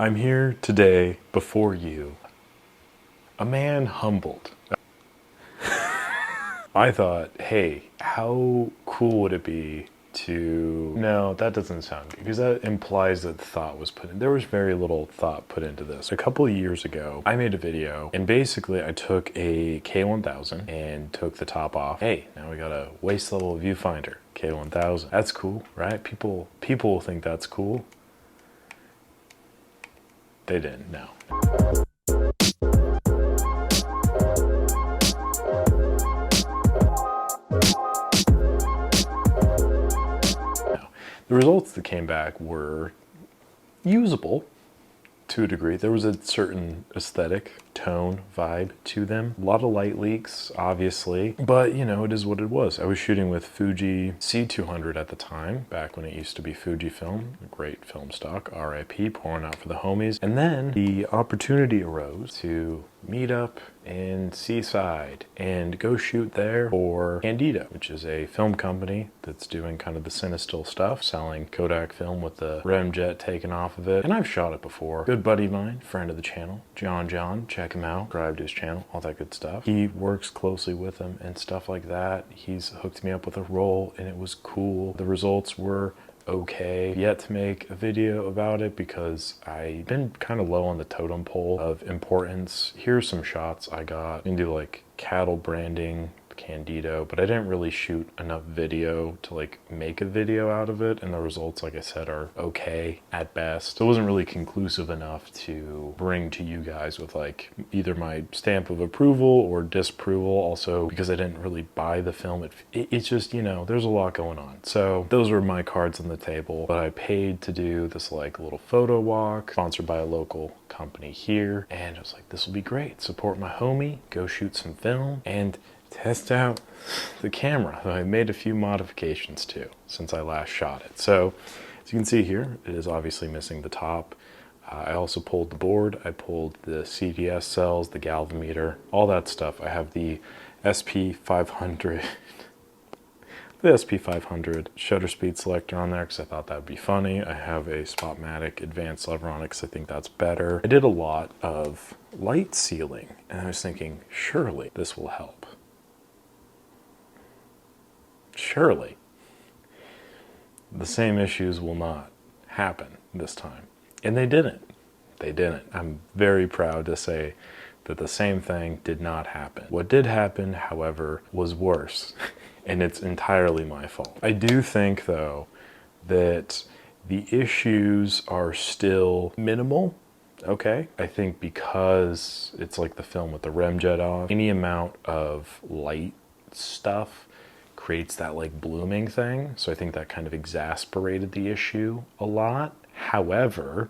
I'm here today before you, a man humbled. I thought, hey, how cool would it be to... No, that doesn't sound good, because that implies that thought was put in. There was very little thought put into this. A couple of years ago, I made a video, and basically I took a K1000 and took the top off. Hey, now we got a waist level viewfinder, K1000. That's cool, right? People will think that's cool. They didn't, no. The results that came back were usable to a degree. There was a certain aesthetic, tone, vibe to them. A lot of light leaks, obviously, but you know, it is what it was. I was shooting with Fuji C200 at the time, back when it used to be Fujifilm, a great film stock, RIP, pouring out for the homies. And then the opportunity arose to meet up in Seaside and go shoot there for Candido, which is a film company that's doing kind of the cinestill stuff, selling Kodak film with the remjet taken off of it. And I've shot it before. Good buddy of mine, friend of the channel, John, check him out, subscribe to his channel, all that good stuff. He works closely with him and stuff like that. He's hooked me up with a roll and it was cool. The results were okay. Yet to make a video about it because I've been kind of low on the totem pole of importance. Here's some shots I got into like cattle branding, Candido, but I didn't really shoot enough video to like make a video out of it, and the results, like I said, are okay at best. So it wasn't really conclusive enough to bring to you guys with like either my stamp of approval or disapproval. Also because I didn't really buy the film, it's just, you know, there's a lot going on. So those were my cards on the table, but I paid to do this like little photo walk sponsored by a local company here, and I was like, this will be great. Support my homie, go shoot some film, and test out the camera. I made a few modifications too since I last shot it. So as you can see here, it is obviously missing the top. I also pulled the board. I pulled the CDS cells, the galvanometer, all that stuff. I have the SP500 the SP500 shutter speed selector on there because I thought that would be funny. I have a Spotmatic advanced lever on it because I think that's better. I did a lot of light sealing and I was thinking, surely this will help. Surely the same issues will not happen this time. And they didn't. They didn't. I'm very proud to say that the same thing did not happen. What did happen, however, was worse. And it's entirely my fault. I do think, though, that the issues are still minimal, okay? I think because it's like the film with the remjet off, any amount of light stuff creates that like blooming thing. So I think that kind of exasperated the issue a lot. However,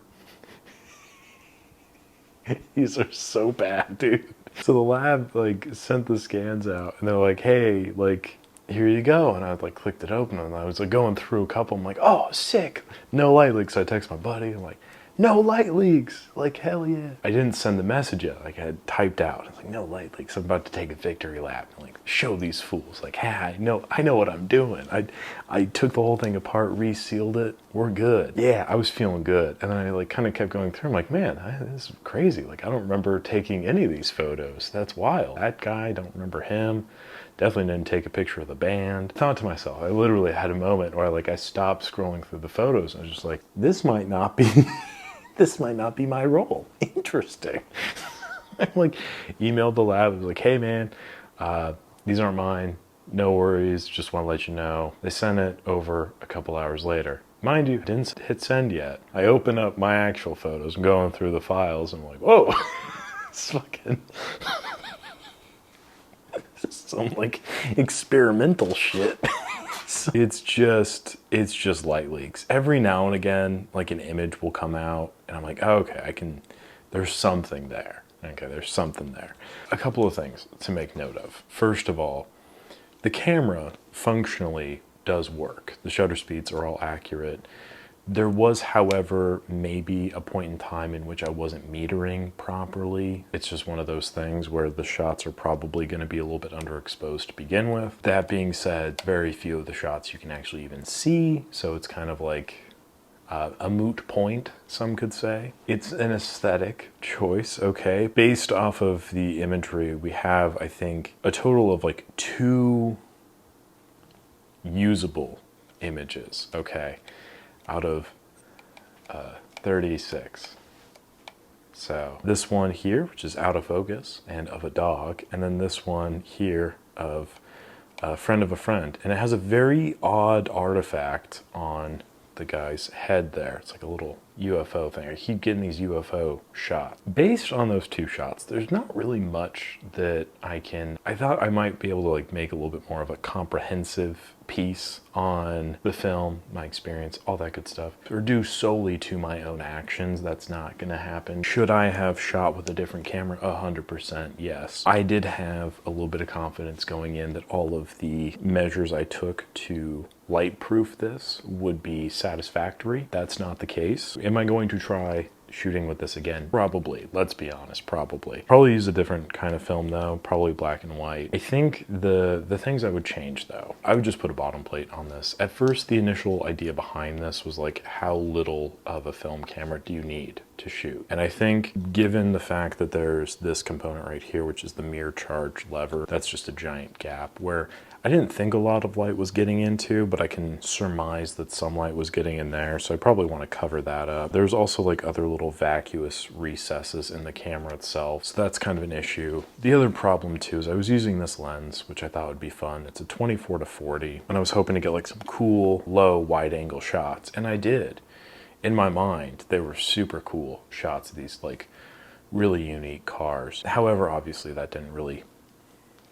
these are so bad, dude. So the lab like sent the scans out and they're like, hey, like, here you go. And I like clicked it open and I was like going through a couple. I'm like, oh, sick. No light leaks. So I text my buddy. I'm like, no light leaks. Like, hell yeah. I didn't send the message yet. Like I had typed out. I was like, no light leaks. I'm about to take a victory lap and like show these fools. Like, hey, I know what I'm doing. I took the whole thing apart, resealed it. We're good. Yeah, I was feeling good. And then I like kind of kept going through. I'm like, man, this is crazy. Like, I don't remember taking any of these photos. That's wild. That guy, I don't remember him. Definitely didn't take a picture of the band. I thought to myself, I literally had a moment where I stopped scrolling through the photos and I was just like, this might not be, this might not be my role. Interesting. I like emailed the lab. I was like, hey man, these aren't mine. No worries. Just want to let you know. They sent it over a couple hours later. Mind you, didn't hit send yet. I open up my actual photos and going through the files and I'm like, whoa, it's fucking... some like experimental shit. It's just light leaks. Every now and again, like an image will come out and I'm like, oh, okay, there's something there. Okay, there's something there. A couple of things to make note of. First of all, the camera functionally does work. The shutter speeds are all accurate. There was, however, maybe a point in time in which I wasn't metering properly. It's just one of those things where the shots are probably going to be a little bit underexposed to begin with. That being said, very few of the shots you can actually even see, so it's kind of like, a moot point, some could say. It's an aesthetic choice, okay? Based off of the imagery, we have, I think, a total of like 2 usable images, okay, out of 36. So this one here, which is out of focus and of a dog, and then this one here of a friend of a friend. And it has a very odd artifact on the guy's head there. It's like a little UFO thing. I keep getting these UFO shots. Based on those 2 shots, there's not really much that I thought I might be able to like make a little bit more of a comprehensive piece on the film, my experience, all that good stuff, or due solely to my own actions. That's not gonna happen. Should I have shot with a different camera? 100% yes. I did have a little bit of confidence going in that all of the measures I took to light-proof this would be satisfactory. That's not the case. Am I going to try shooting with this again? Probably. Let's be honest, probably. Probably use a different kind of film though, probably black and white. I think the things I would change though, I would just put a bottom plate on this. At first, the initial idea behind this was like, how little of a film camera do you need to shoot? And I think given the fact that there's this component right here, which is the mirror charge lever, that's just a giant gap where I didn't think a lot of light was getting into, but I can surmise that some light was getting in there, so I probably want to cover that up. There's also like other little vacuous recesses in the camera itself, so that's kind of an issue. The other problem too is I was using this lens, which I thought would be fun. It's a 24-40, and I was hoping to get like some cool, low, wide-angle shots, and I did. In my mind, they were super cool shots of these like really unique cars. However, obviously that didn't really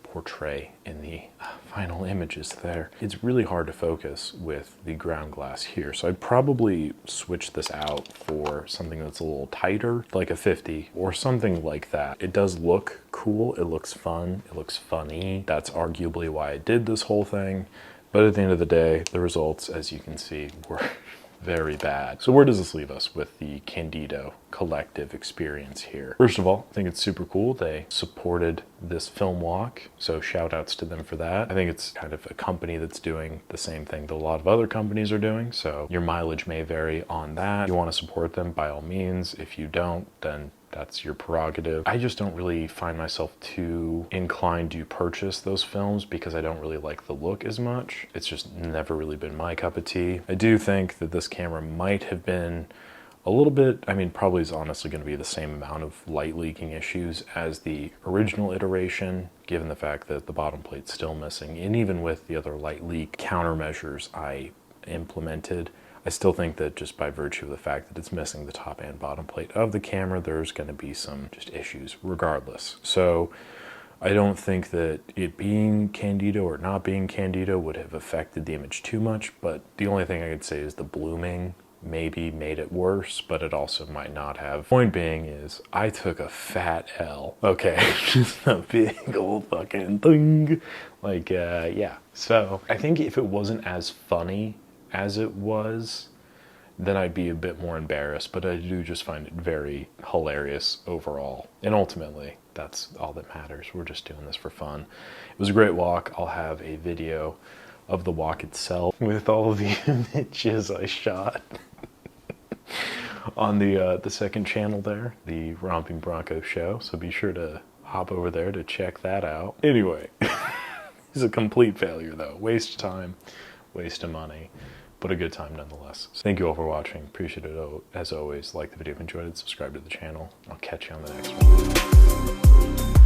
portray in the final images there. It's really hard to focus with the ground glass here, so I'd probably switch this out for something that's a little tighter, like a 50 or something like that. It does look cool, it looks fun, it looks funny. That's arguably why I did this whole thing, but at the end of the day, the results, as you can see, were very bad. So where does this leave us with the Candido collective experience here? First of all, I think it's super cool. They supported this film walk, so shout outs to them for that. I think it's kind of a company that's doing the same thing that a lot of other companies are doing, so your mileage may vary on that. If you want to support them, by all means. If you don't, then that's your prerogative. I just don't really find myself too inclined to purchase those films because I don't really like the look as much. It's just never really been my cup of tea. I do think that this camera might have been a little bit, I mean, probably is honestly going to be the same amount of light leaking issues as the original iteration, given the fact that the bottom plate's still missing. And even with the other light leak countermeasures I implemented, I still think that just by virtue of the fact that it's missing the top and bottom plate of the camera, there's going to be some just issues regardless. So I don't think that it being Candido or not being Candido would have affected the image too much, but the only thing I could say is the blooming maybe made it worse, but it also might not have. Point being is I took a fat L. Okay, just a big old fucking thing. Like, yeah. So I think if it wasn't as funny as it was, then I'd be a bit more embarrassed, but I do just find it very hilarious overall. And ultimately, that's all that matters. We're just doing this for fun. It was a great walk. I'll have a video of the walk itself with all of the images I shot on the second channel there, the Romping Bronco Show. So be sure to hop over there to check that out. Anyway, it's a complete failure though. Waste of time, waste of money, but a good time nonetheless. So thank you all for watching. Appreciate it as always. Like the video if you enjoyed it, subscribe to the channel. I'll catch you on the next one.